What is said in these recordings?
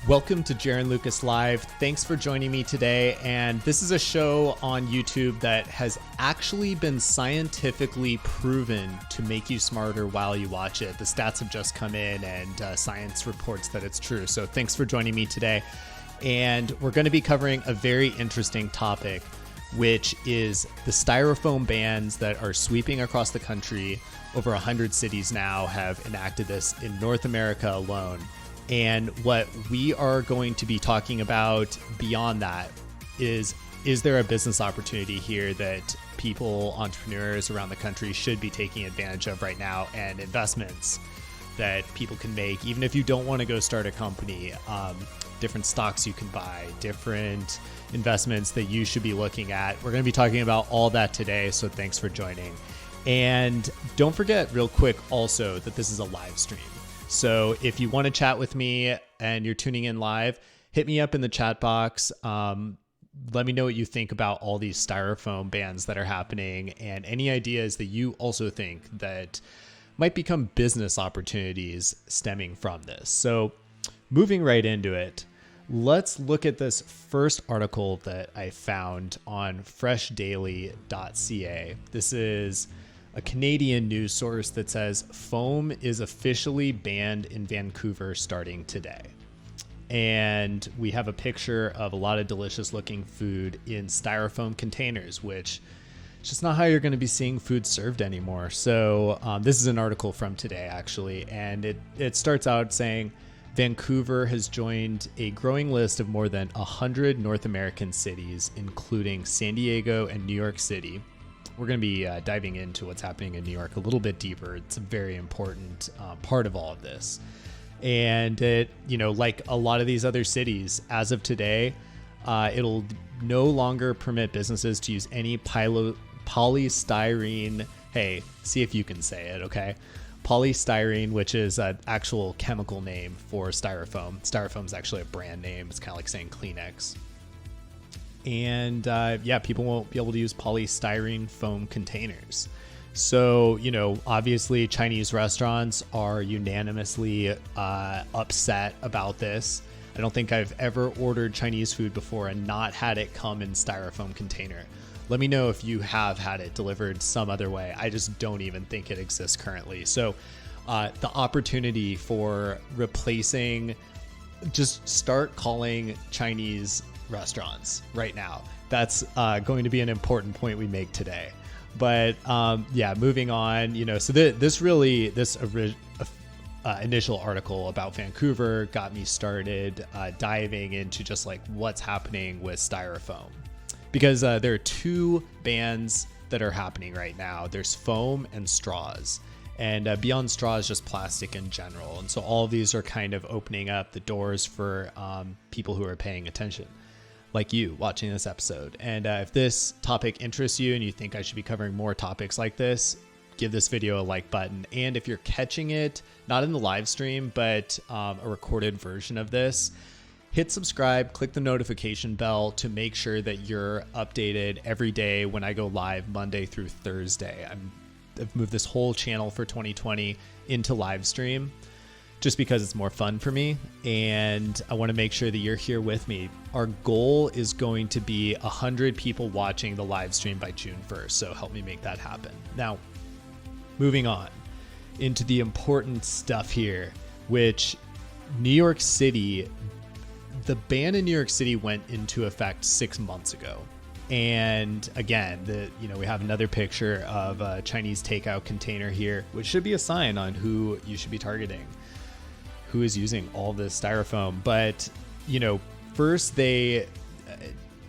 Welcome to Jaron Lukas Live. Thanks for joining me today. And this is a show on YouTube that has actually been scientifically proven to make you smarter while you watch it. The stats have just come in and science reports that it's true. So thanks for joining me today. And we're going to be covering a very interesting topic, which is the styrofoam bans that are sweeping across the country. Over 100 cities now have enacted this in North America alone. And what we are going to be talking about beyond that is there a business opportunity here that people, entrepreneurs around the country should be taking advantage of right now, and investments that people can make, even if you don't want to go start a company, different stocks you can buy, different investments that you should be looking at. We're going to be talking about all that today, so thanks for joining. And don't forget real quick also that this is a live stream. So if you want to chat with me and you're tuning in live, hit me up in the chat box. Let me know what you think about all these styrofoam bans that are happening and any ideas that you also think that might become business opportunities stemming from this. So moving right into it, let's look at this first article that I found on freshdaily.ca. This is a Canadian news source that says foam is officially banned in Vancouver starting today. And we have a picture of a lot of delicious looking food in styrofoam containers, which is just not how you're going to be seeing food served anymore. So this is an article from today, actually. And it starts out saying Vancouver has joined a growing list of more than 100 North American cities, including San Diego and New York City. We're going to be diving into what's happening in New York a little bit deeper. It's a very important part of all of this. And it, like a lot of these other cities, as of today, it'll no longer permit businesses to use any polystyrene. Hey, see if you can say it, okay? Polystyrene, which is an actual chemical name for styrofoam. Styrofoam is actually a brand name. It's kind of like saying Kleenex. And people won't be able to use polystyrene foam containers. So, obviously Chinese restaurants are unanimously upset about this. I don't think I've ever ordered Chinese food before and not had it come in styrofoam container. Let me know if you have had it delivered some other way. I just don't even think it exists currently. So the opportunity for replacing, just start calling Chinese restaurants right now. That's going to be an important point we make today. But moving on, so this initial article about Vancouver got me started diving into just like what's happening with styrofoam, because there are two bans that are happening right now. There's foam and straws. And beyond straws, just plastic in general. And so all of these are kind of opening up the doors for people who are paying attention, like you watching this episode. And if this topic interests you and you think I should be covering more topics like this, give this video a like button. And if you're catching it, not in the live stream, but a recorded version of this, hit subscribe, click the notification bell to make sure that you're updated every day when I go live Monday through Thursday. I've moved this whole channel for 2020 into live stream just because it's more fun for me, and I want to make sure that you're here with me. Our goal is going to be 100 people watching the live stream by June 1st, so help me make that happen. Now, moving on into the important stuff here, which New York City, the ban in New York City went into effect 6 months ago. And again, we have another picture of a Chinese takeout container here, which should be a sign on who you should be targeting, who is using all this styrofoam. But, first in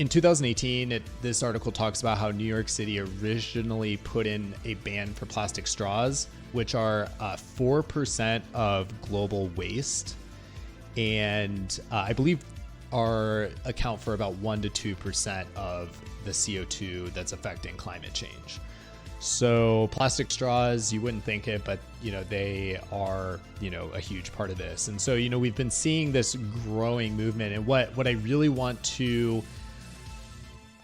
2018, this article talks about how New York City originally put in a ban for plastic straws, which are 4% of global waste. And I believe account for about 1% to 2% of the CO2 that's affecting climate change. So plastic straws, you wouldn't think it, but they are, a huge part of this. And so, we've been seeing this growing movement, and what I really want to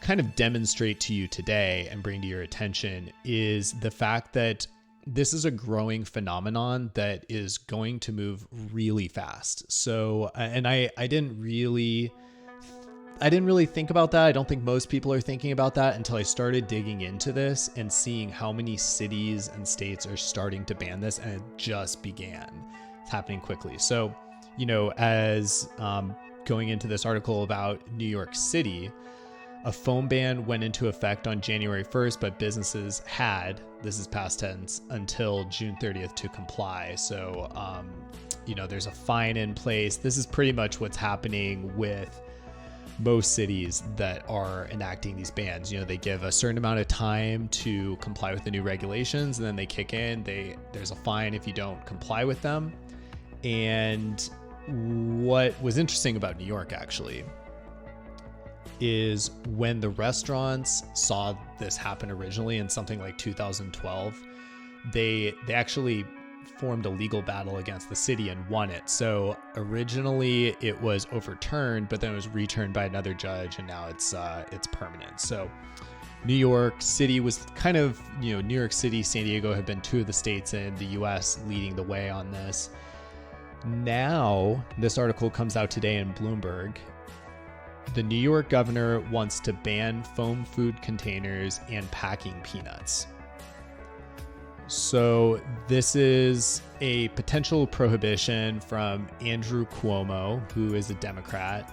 kind of demonstrate to you today and bring to your attention is the fact that this is a growing phenomenon that is going to move really fast. So, and I didn't really think about that. I don't think most people are thinking about that until I started digging into this and seeing how many cities and states are starting to ban this, and it just began. It's happening quickly. So, as going into this article about New York City, a foam ban went into effect on January 1st, but businesses had, this is past tense, until June 30th to comply. So, there's a fine in place. This is pretty much what's happening with most cities that are enacting these bans. They give a certain amount of time to comply with the new regulations, and then they kick in. There's a fine if you don't comply with them. And what was interesting about New York actually is when the restaurants saw this happen originally in something like 2012, they actually formed a legal battle against the city and won it. So originally it was overturned, but then it was returned by another judge, and now it's permanent. So New York City was kind of, New York City, San Diego have been two of the states in the US leading the way on this. Now, this article comes out today in Bloomberg. The New York governor wants to ban foam food containers and packing peanuts. So this is a potential prohibition from Andrew Cuomo, who is a Democrat,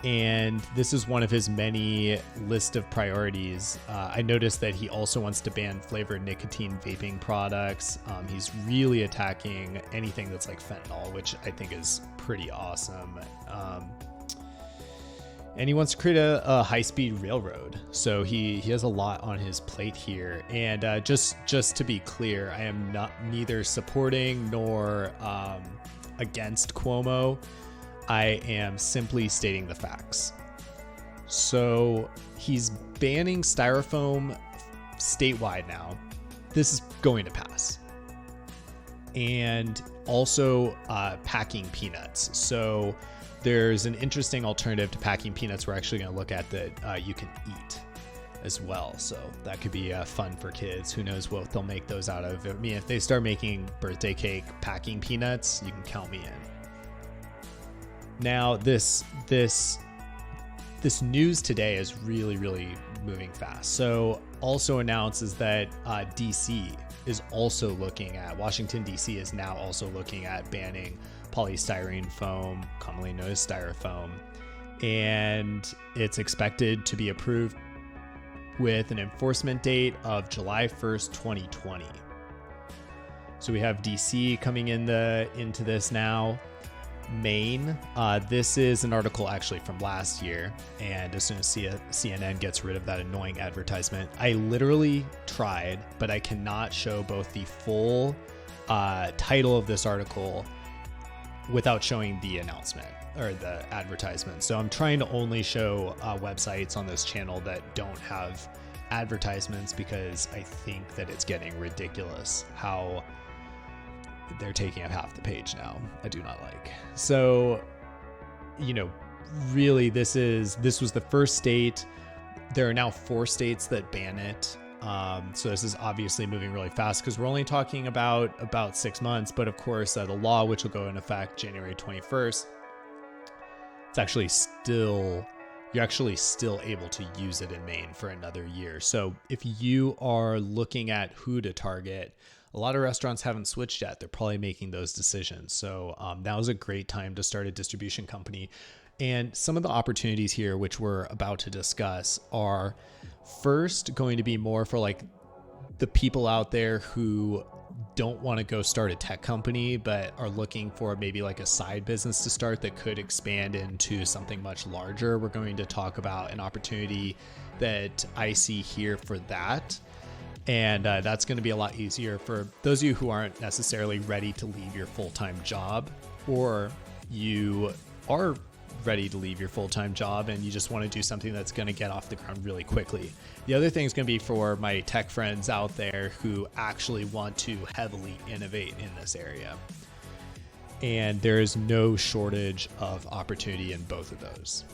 and this is one of his many list of priorities. I noticed that he also wants to ban flavored nicotine vaping products. He's really attacking anything that's like fentanyl, which I think is pretty awesome. And he wants to create a high-speed railroad. So he has a lot on his plate here. And just to be clear, I am neither supporting nor against Cuomo. I am simply stating the facts. So he's banning styrofoam statewide now. This is going to pass. And also packing peanuts. So there's an interesting alternative to packing peanuts we're actually going to look at that you can eat as well. So that could be fun for kids. Who knows what they'll make those out of. I mean, if they start making birthday cake packing peanuts, you can count me in. Now, this news today is really, really moving fast. So also announces that DC is also looking at, Washington, DC is now also looking at banning polystyrene foam, commonly known as styrofoam, and it's expected to be approved with an enforcement date of July 1st, 2020. So we have DC coming into this now. Maine, this is an article actually from last year, and as soon as CNN gets rid of that annoying advertisement, I literally tried, but I cannot show both the full title of this article without showing the announcement or the advertisement. So I'm trying to only show websites on this channel that don't have advertisements, because I think that it's getting ridiculous how they're taking up half the page now. I do not like. So, really this was the first state. There are now 4 states that ban it. So this is obviously moving really fast because we're only talking about 6 months. But of course, the law, which will go in effect January 21st, it's actually you're actually still able to use it in Maine for another year. So if you are looking at who to target, a lot of restaurants haven't switched yet. They're probably making those decisions. So now is a great time to start a distribution company. And some of the opportunities here, which we're about to discuss, are first going to be more for like the people out there who don't want to go start a tech company, but are looking for maybe like a side business to start that could expand into something much larger. We're going to talk about an opportunity that I see here for that. And that's going to be a lot easier for those of you who aren't necessarily ready to leave your full-time job, or you are ready to leave your full-time job and you just want to do something that's going to get off the ground really quickly. The other thing is going to be for my tech friends out there who actually want to heavily innovate in this area. And there is no shortage of opportunity in both of those.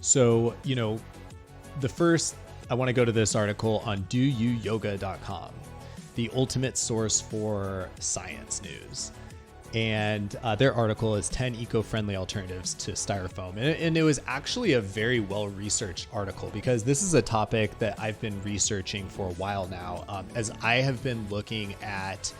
So, the first, I want to go to this article on doyouyoga.com. the ultimate source for science news. And their article is 10 eco-friendly alternatives to styrofoam. And it was actually a very well-researched article, because this is a topic that I've been researching for a while now, as I have been looking at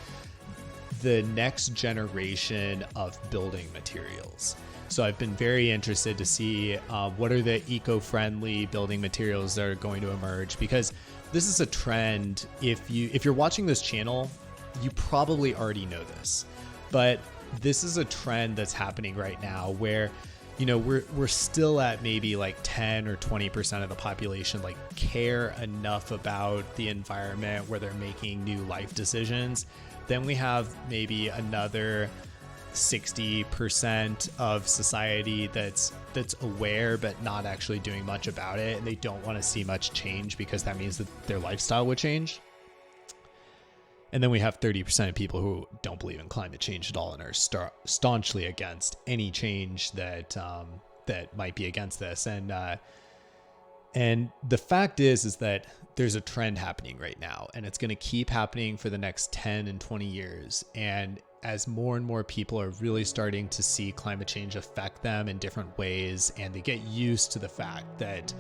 the next generation of building materials. So I've been very interested to see what are the eco-friendly building materials that are going to emerge, because this is a trend. If you're watching this channel, you probably already know this. But this is a trend that's happening right now where, we're still at maybe like 10 or 20% of the population like care enough about the environment where they're making new life decisions. Then we have maybe another 60% of society that's aware but not actually doing much about it, and they don't want to see much change because that means that their lifestyle would change. And then we have 30% of people who don't believe in climate change at all and are staunchly against any change that might be against this. And the fact is that there's a trend happening right now, and it's going to keep happening for the next 10 and 20 years. And as more and more people are really starting to see climate change affect them in different ways, and they get used to the fact that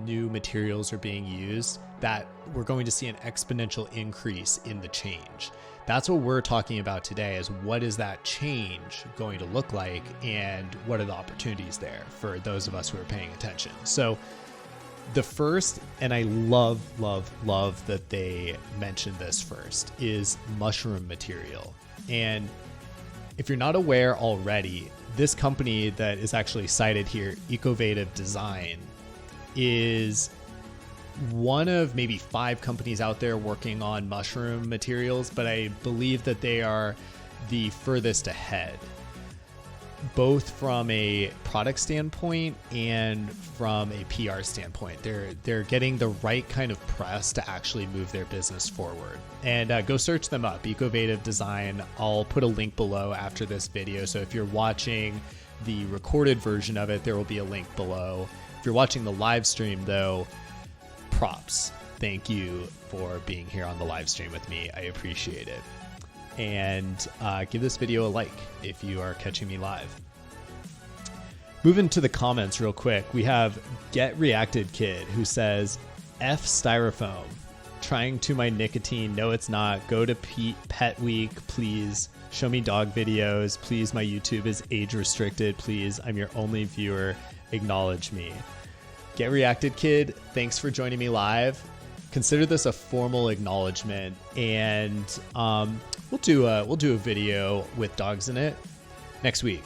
new materials are being used, that we're going to see an exponential increase in the change. That's what we're talking about today, is what is that change going to look like, and what are the opportunities there for those of us who are paying attention. So the first, and I love that they mentioned this first, is mushroom material. And if you're not aware already, this company that is actually cited here, Ecovative Design, is one of maybe 5 companies out there working on mushroom materials, but I believe that they are the furthest ahead, both from a product standpoint and from a PR standpoint. They're getting the right kind of press to actually move their business forward. And go search them up, Ecovative Design. I'll put a link below after this video, so if you're watching the recorded version of it, there will be a link below. If you're watching the live stream, though, props. Thank you for being here on the live stream with me. I appreciate it. And give this video a like if you are catching me live. Moving to the comments real quick, we have Get Reacted Kid, who says, F styrofoam. Trying to my nicotine. No, it's not. Go to Pet Week, please. Show me dog videos. Please, my YouTube is age restricted. Please, I'm your only viewer. Acknowledge me. Get Reacted Kid, thanks for joining me live. Consider this a formal acknowledgement, and we'll do a video with dogs in it next week.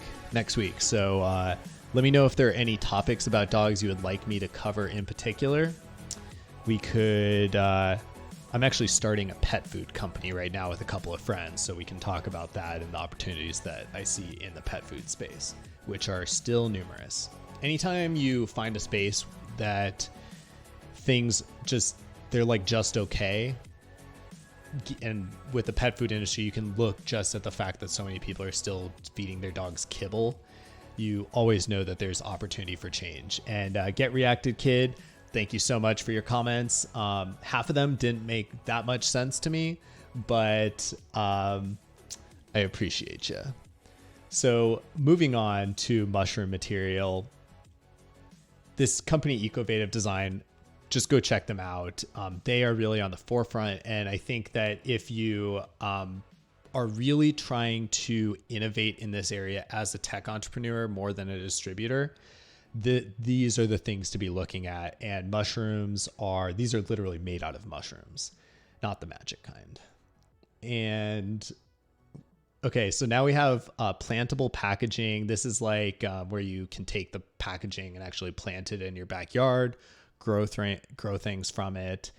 So let me know if there are any topics about dogs you would like me to cover in particular. We could. I'm actually starting a pet food company right now with a couple of friends, so we can talk about that and the opportunities that I see in the pet food space, which are still numerous. Anytime you find a space that things they're like just okay, and with the pet food industry, you can look just at the fact that so many people are still feeding their dogs kibble, you always know that there's opportunity for change. And Get Reacted Kid, thank you so much for your comments. Half of them didn't make that much sense to me, but I appreciate you. So moving on to mushroom material, this company Ecovative Design, just go check them out. They are really on the forefront. And I think that if you are really trying to innovate in this area as a tech entrepreneur more than a distributor, these are the things to be looking at. And these are literally made out of mushrooms, not the magic kind. And okay, so now we have plantable packaging. This is like where you can take the packaging and actually plant it in your backyard, grow things from it.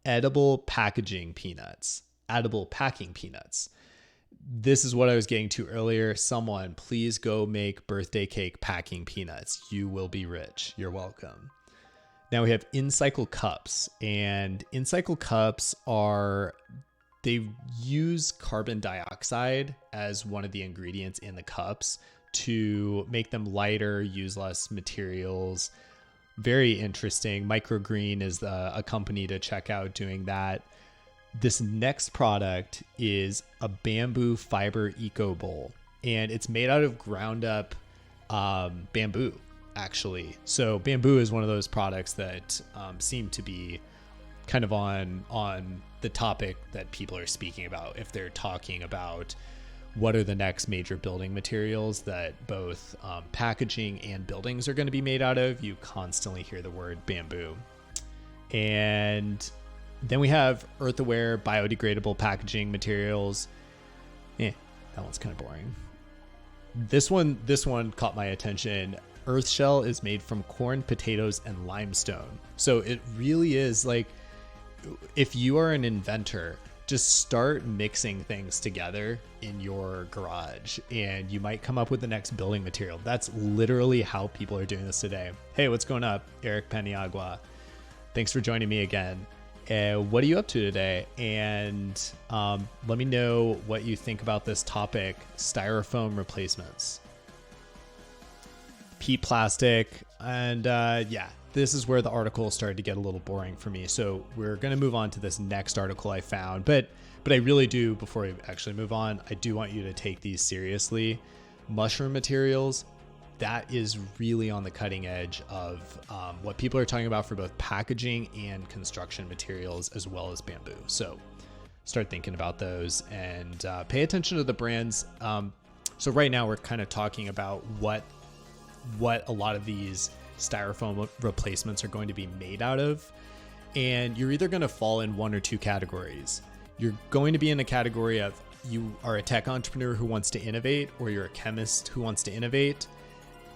Edible packing peanuts. This is what I was getting to earlier. Someone, please go make birthday cake packing peanuts. You will be rich. You're welcome. Now we have InCycle cups, and InCycle cups they use carbon dioxide as one of the ingredients in the cups to make them lighter, use less materials. Very interesting. Microgreen is a company to check out doing that. This next product is a bamboo fiber eco bowl, and it's made out of ground up bamboo, actually. So bamboo is one of those products that seem to be kind of on the topic that people are speaking about if they're talking about what are the next major building materials that both packaging and buildings are going to be made out of. You constantly hear the word bamboo. And then we have earth-aware biodegradable packaging materials. That one's kind of boring. This one caught my attention. Earth shell is made from corn, potatoes, and limestone. So it really is like, if you are an inventor, just start mixing things together in your garage and you might come up with the next building material. That's literally how people are doing this today. Hey, what's going up? Eric Peniagua. Thanks for joining me again. What are you up to today? And let me know what you think about this topic, styrofoam replacements. Peat plastic, and this is where the article started to get a little boring for me. So we're going to move on to this next article I found, but I really do, before we actually move on, I do want you to take these seriously. Mushroom materials, that is really on the cutting edge of what people are talking about for both packaging and construction materials, as well as bamboo. So start thinking about those and pay attention to the brands. So right now we're kind of talking about what a lot of these styrofoam replacements are going to be made out of. And you're either going to fall in one or two categories. You're going to be in a category of you are a tech entrepreneur who wants to innovate, or you're a chemist who wants to innovate,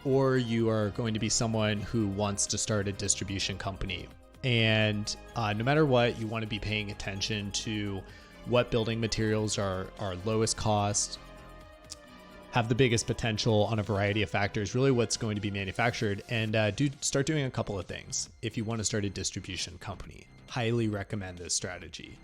or you are going to be someone who wants to start a distribution company. And no matter what, you want to be paying attention to what building materials are lowest cost, have the biggest potential on a variety of factors, really what's going to be manufactured, and start doing a couple of things. If you want to start a distribution company, highly recommend this strategy.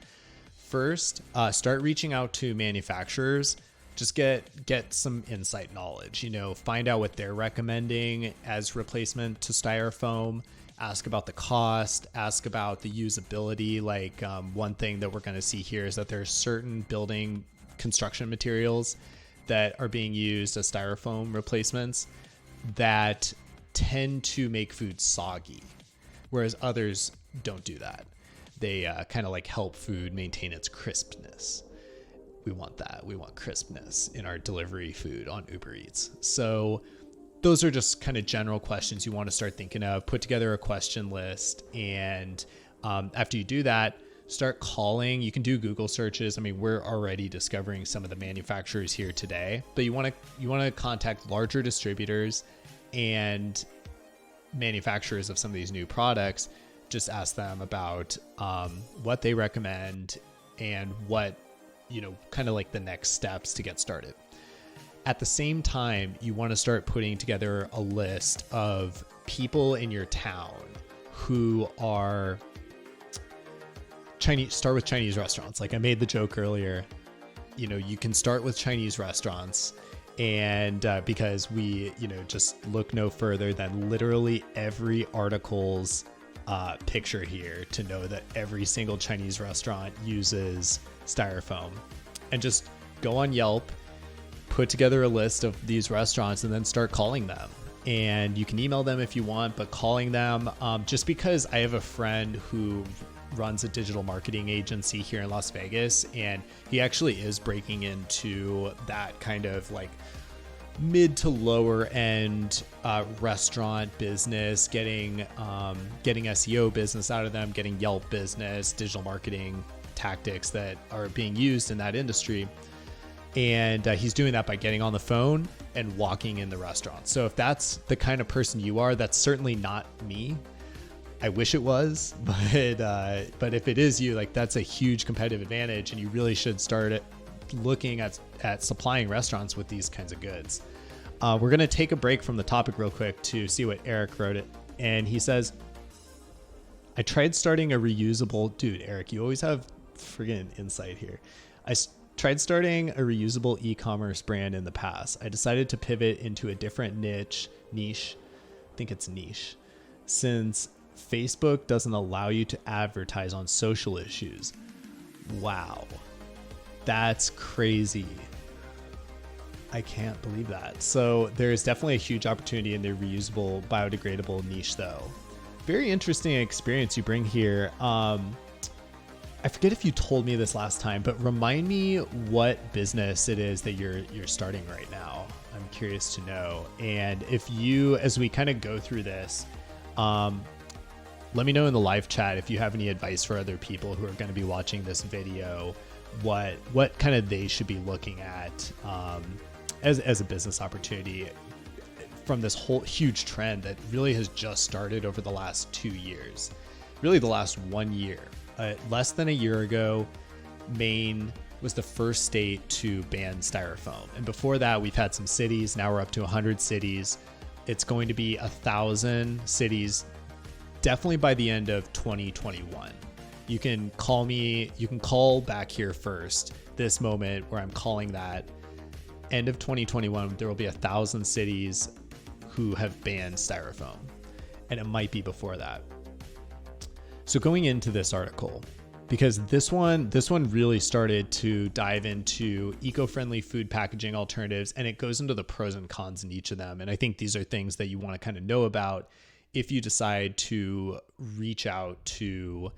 First, start reaching out to manufacturers. Just get some insight knowledge, find out what they're recommending as replacement to styrofoam, ask about the cost, ask about the usability. Like one thing that we're going to see here is that there's certain building construction materials that are being used as styrofoam replacements that tend to make food soggy, whereas others don't do that. They kind of like help food maintain its crispness. We want that. We want crispness in our delivery food on Uber Eats. So those are just kind of general questions you want to start thinking of. Put together a question list, and after you do that, start calling. You can do Google searches. I mean, we're already discovering some of the manufacturers here today, but you want to contact larger distributors and manufacturers of some of these new products. Just ask them about what they recommend and what, kind of like the next steps to get started. At the same time, you want to start putting together a list of people in your town who are Chinese. Start with Chinese restaurants. Like I made the joke earlier, you can start with Chinese restaurants, and because we, just look no further than literally every article's picture here to know that every single Chinese restaurant uses styrofoam. And just go on Yelp, put together a list of these restaurants, and then start calling them. And you can email them if you want, but calling them, just because I have a friend who runs a digital marketing agency here in Las Vegas, and he actually is breaking into that kind of like mid to lower end restaurant business, getting SEO business out of them, getting Yelp business, digital marketing tactics that are being used in that industry. And he's doing that by getting on the phone and walking in the restaurant. So if that's the kind of person you are, that's certainly not me. I wish it was, but if it is you, like that's a huge competitive advantage, and you really should start looking at supplying restaurants with these kinds of goods. We're going to take a break from the topic real quick to see what Eric wrote it. And he says, I tried starting a reusable, dude, Eric, you always have friggin' insight here. I tried starting a reusable e-commerce brand in the past. I decided to pivot into a different niche, I think it's niche, since Facebook doesn't allow you to advertise on social issues. Wow. That's crazy. I can't believe that. So there's definitely a huge opportunity in the reusable, biodegradable niche though. Very interesting experience you bring here. I forget if you told me this last time, but remind me what business it is that you're starting right now. I'm curious to know. And if you, as we kind of go through this, let me know in the live chat if you have any advice for other people who are going to be watching this video, what kind of they should be looking at as a business opportunity from this whole huge trend that really has just started over the last 2 years, really the last 1 year. Less than a year ago, Maine was the first state to ban styrofoam. And before that, we've had some cities. Now we're up to 100 cities. It's going to be 1,000 cities, definitely by the end of 2021. You can call back here first, this moment where I'm calling that. End of 2021, there will be 1,000 cities who have banned styrofoam. And it might be before that. So going into this article, because this one really started to dive into eco-friendly food packaging alternatives, and it goes into the pros and cons in each of them. And I think these are things that you want to kind of know about if you decide to reach out to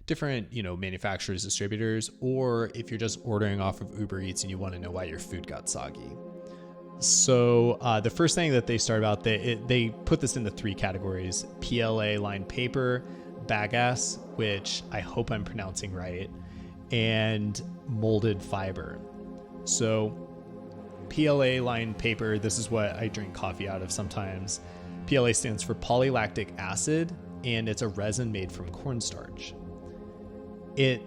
different, manufacturers, distributors, or if you're just ordering off of Uber Eats and you want to know why your food got soggy. So the first thing that they start about, they put this into 3 categories: PLA lined paper, bagasse, which I hope I'm pronouncing right, and molded fiber. So PLA lined paper, this is what I drink coffee out of sometimes. PLA stands for polylactic acid, and it's a resin made from cornstarch. It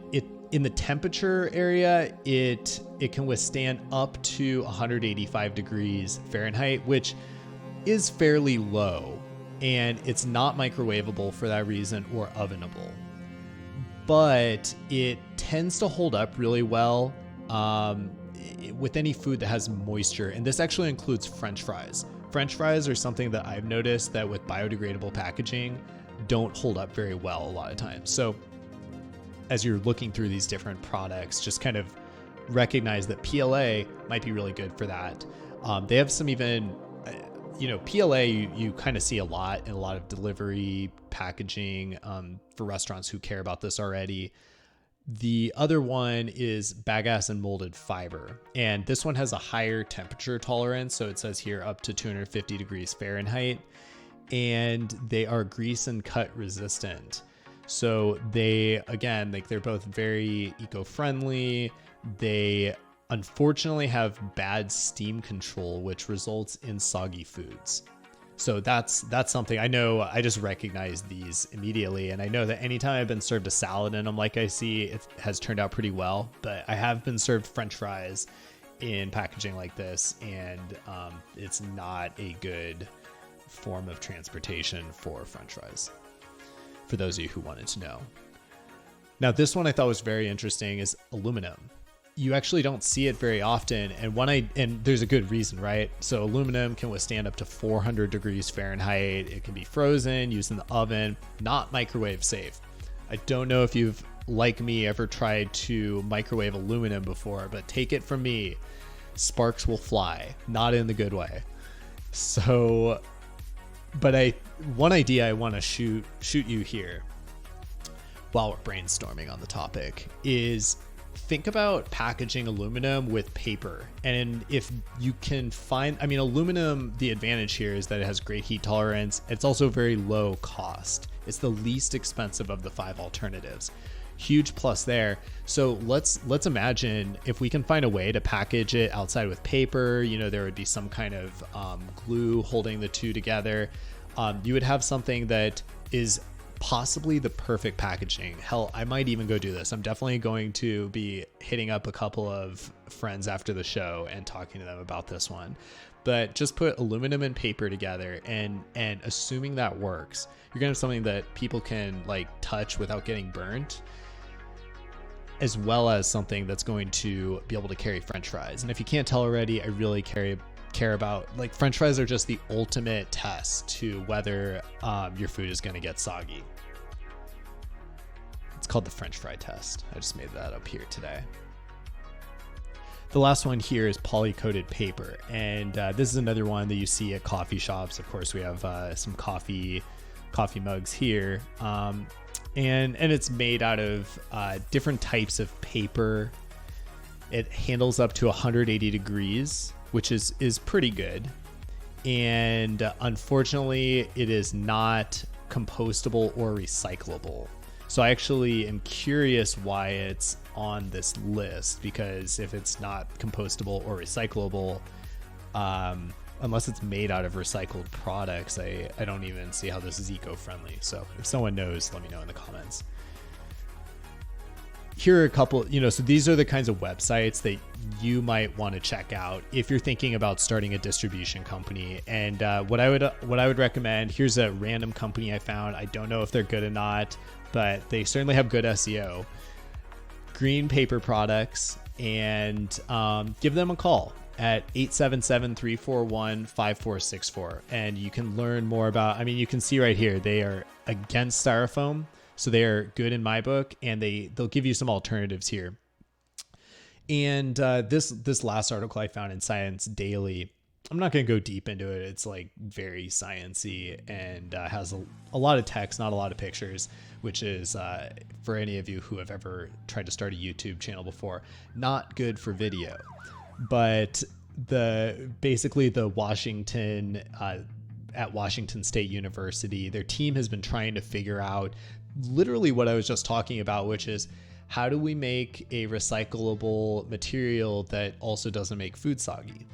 in the temperature area, it can withstand up to 185 degrees Fahrenheit, which is fairly low. And it's not microwavable for that reason or ovenable. But it tends to hold up really well with any food that has moisture. And this actually includes French fries. French fries are something that I've noticed that with biodegradable packaging don't hold up very well a lot of times. So as you're looking through these different products, just kind of recognize that PLA might be really good for that. They have some even... PLA, you kind of see a lot in a lot of delivery packaging for restaurants who care about this already. The other one is bagasse and molded fiber. And this one has a higher temperature tolerance. So it says here up to 250 degrees Fahrenheit. And they are grease and cut resistant. So they're both very eco-friendly. They unfortunately have bad steam control, which results in soggy foods. So that's something I know. I just recognize these immediately. And I know that anytime I've been served a salad in them, like I see, it has turned out pretty well. But I have been served French fries in packaging like this, and it's not a good form of transportation for French fries, for those of you who wanted to know. Now, this one I thought was very interesting is aluminum. You actually don't see it very often, and there's a good reason, right? So aluminum can withstand up to 400 degrees Fahrenheit. It can be frozen, used in the oven, not microwave safe. I don't know if you've, like me, ever tried to microwave aluminum before, but take it from me, sparks will fly, not in the good way. So, but one idea I want to shoot you here while we're brainstorming on the topic is think about packaging aluminum with paper. And if you can find, aluminum, the advantage here is that it has great heat tolerance. It's also very low cost. It's the least expensive of the 5 alternatives. Huge plus there. So let's imagine if we can find a way to package it outside with paper, there would be some kind of glue holding the two together. You would have something that is possibly the perfect packaging. Hell, I might even go do this. I'm definitely going to be hitting up a couple of friends after the show and talking to them about this one. But just put aluminum and paper together, and assuming that works, you're gonna have something that people can touch without getting burnt, as well as something that's going to be able to carry French fries. And if you can't tell already, I really care about, French fries are just the ultimate test to whether your food is going to get soggy. called the French fry test. I just made that up here today. The last one here is poly-coated paper. And this is another one that you see at coffee shops. Of course, we have some coffee mugs here. And it's made out of different types of paper. It handles up to 180 degrees, which is pretty good. And unfortunately, it is not compostable or recyclable. So I actually am curious why it's on this list, because if it's not compostable or recyclable, unless it's made out of recycled products, I don't even see how this is eco-friendly. So if someone knows, let me know in the comments. Here are a couple, so these are the kinds of websites that you might want to check out if you're thinking about starting a distribution company. And what I would recommend, here's a random company I found. I don't know if they're good or not, but they certainly have good SEO. Green Paper Products, and give them a call at 877-341-5464. And you can learn more about, you can see right here, they are against styrofoam. So they are good in my book, and they'll give you some alternatives here. And this last article I found in Science Daily, I'm not going to go deep into it. It's like very sciencey and has a lot of text, not a lot of pictures, which is for any of you who have ever tried to start a YouTube channel before, not good for video. But basically the Washington at Washington State University, their team has been trying to figure out literally what I was just talking about, which is how do we make a recyclable material that also doesn't make food soggy?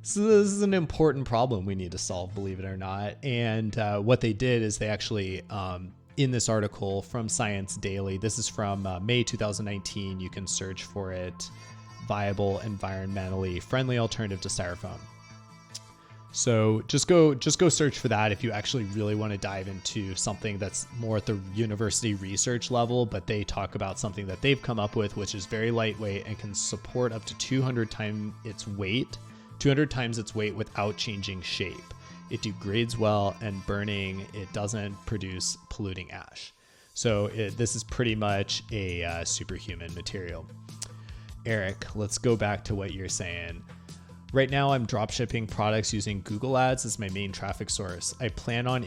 So this is an important problem we need to solve, believe it or not. And what they did is they actually, in this article from Science Daily, this is from May 2019, you can search for it, viable, environmentally friendly alternative to styrofoam. So just go search for that if you actually really want to dive into something that's more at the university research level, but they talk about something that they've come up with, which is very lightweight and can support up to 200 times its weight without changing shape. It degrades well, and burning, it doesn't produce polluting ash. So this is pretty much a superhuman material. Eric, let's go back to what you're saying. Right now, I'm drop shipping products using Google Ads as my main traffic source. I plan on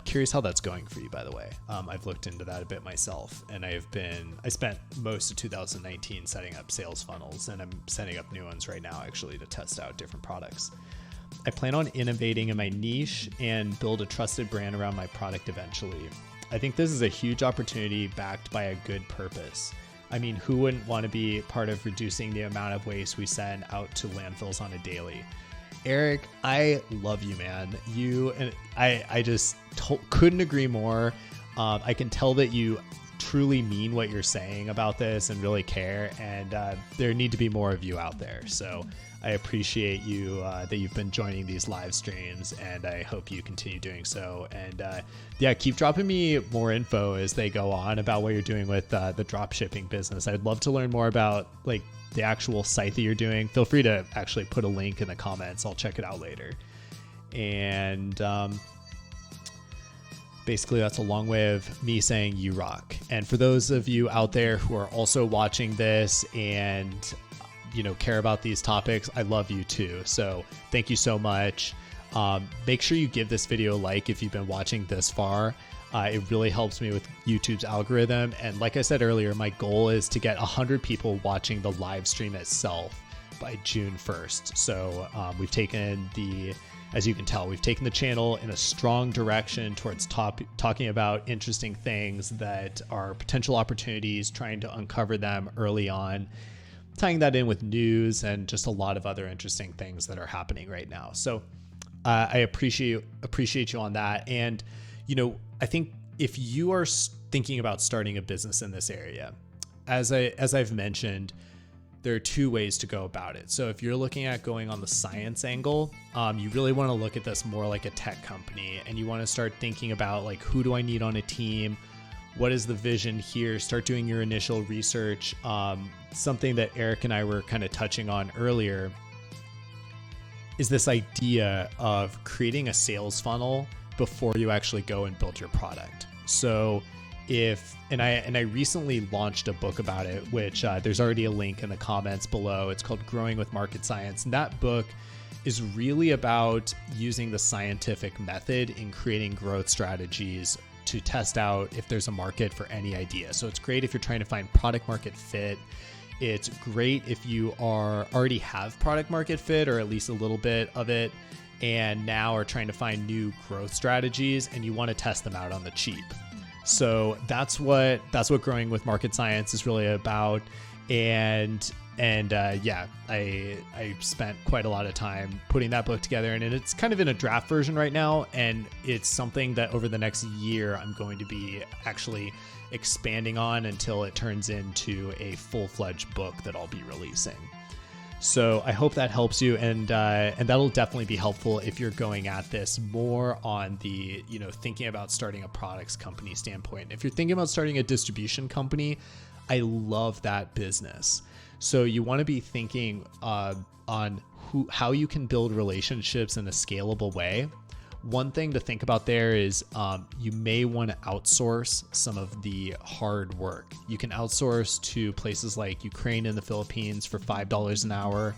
curious how that's going for you, by the way. I've looked into that a bit myself, and I spent most of 2019 setting up sales funnels, and I'm setting up new ones right now actually to test out different products. I plan on innovating in my niche and build a trusted brand around my product eventually. I think this is a huge opportunity backed by a good purpose. Who wouldn't want to be part of reducing the amount of waste we send out to landfills on a daily? Eric, I love you, man. You and I just couldn't agree more. I can tell that you truly mean what you're saying about this and really care, and there need to be more of you out there. So I appreciate you that you've been joining these live streams, and I hope you continue doing so. And keep dropping me more info as they go on about what you're doing with the drop shipping business. I'd love to learn more about the actual site that you're doing. Feel free to actually put a link in the comments. I'll check it out later. And basically, that's a long way of me saying you rock. And for those of you out there who are also watching this and care about these topics, I love you too. So thank you so much. Make sure you give this video a like if you've been watching this far. It really helps me with YouTube's algorithm. And like I said earlier, my goal is to get 100 people watching the live stream itself by June 1st. So as you can tell, we've taken the channel in a strong direction towards talking about interesting things that are potential opportunities, trying to uncover them early on, tying that in with news and just a lot of other interesting things that are happening right now. So I appreciate you on that. And, I think if you are thinking about starting a business in this area, as I've mentioned, there are two ways to go about it. So if you're looking at going on the science angle, you really want to look at this more like a tech company, and you want to start thinking about who do I need on a team? What is the vision here? Start doing your initial research. Something that Eric and I were kind of touching on earlier is this idea of creating a sales funnel before you actually go and build your product. So I recently launched a book about it, which there's already a link in the comments below. It's called Growing with MarketScience. And that book is really about using the scientific method in creating growth strategies to test out if there's a market for any idea. So it's great if you're trying to find product market fit. It's great if you already have product market fit, or at least a little bit of it, and now are trying to find new growth strategies and you want to test them out on the cheap. So that's what Growing with MarketScience is really about. And I spent quite a lot of time putting that book together, and it's kind of in a draft version right now. And it's something that over the next year, I'm going to be actually expanding on until it turns into a full-fledged book that I'll be releasing. So I hope that helps you, and that'll definitely be helpful if you're going at this more on the, thinking about starting a products company standpoint. If you're thinking about starting a distribution company, I love that business. So you want to be thinking on how you can build relationships in a scalable way. One thing to think about there is you may want to outsource some of the hard work. You can outsource to places like Ukraine and the Philippines for $5 an hour.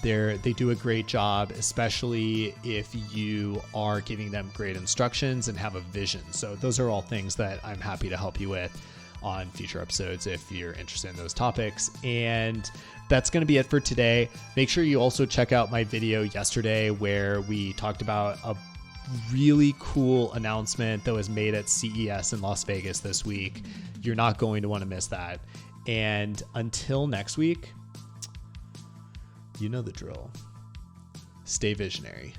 They do a great job, especially if you are giving them great instructions and have a vision. So those are all things that I'm happy to help you with on future episodes if you're interested in those topics. And that's going to be it for today. Make sure you also check out my video yesterday where we talked about a really cool announcement that was made at CES in Las Vegas this week. You're not going to want to miss that. And until next week, you know the drill. Stay visionary.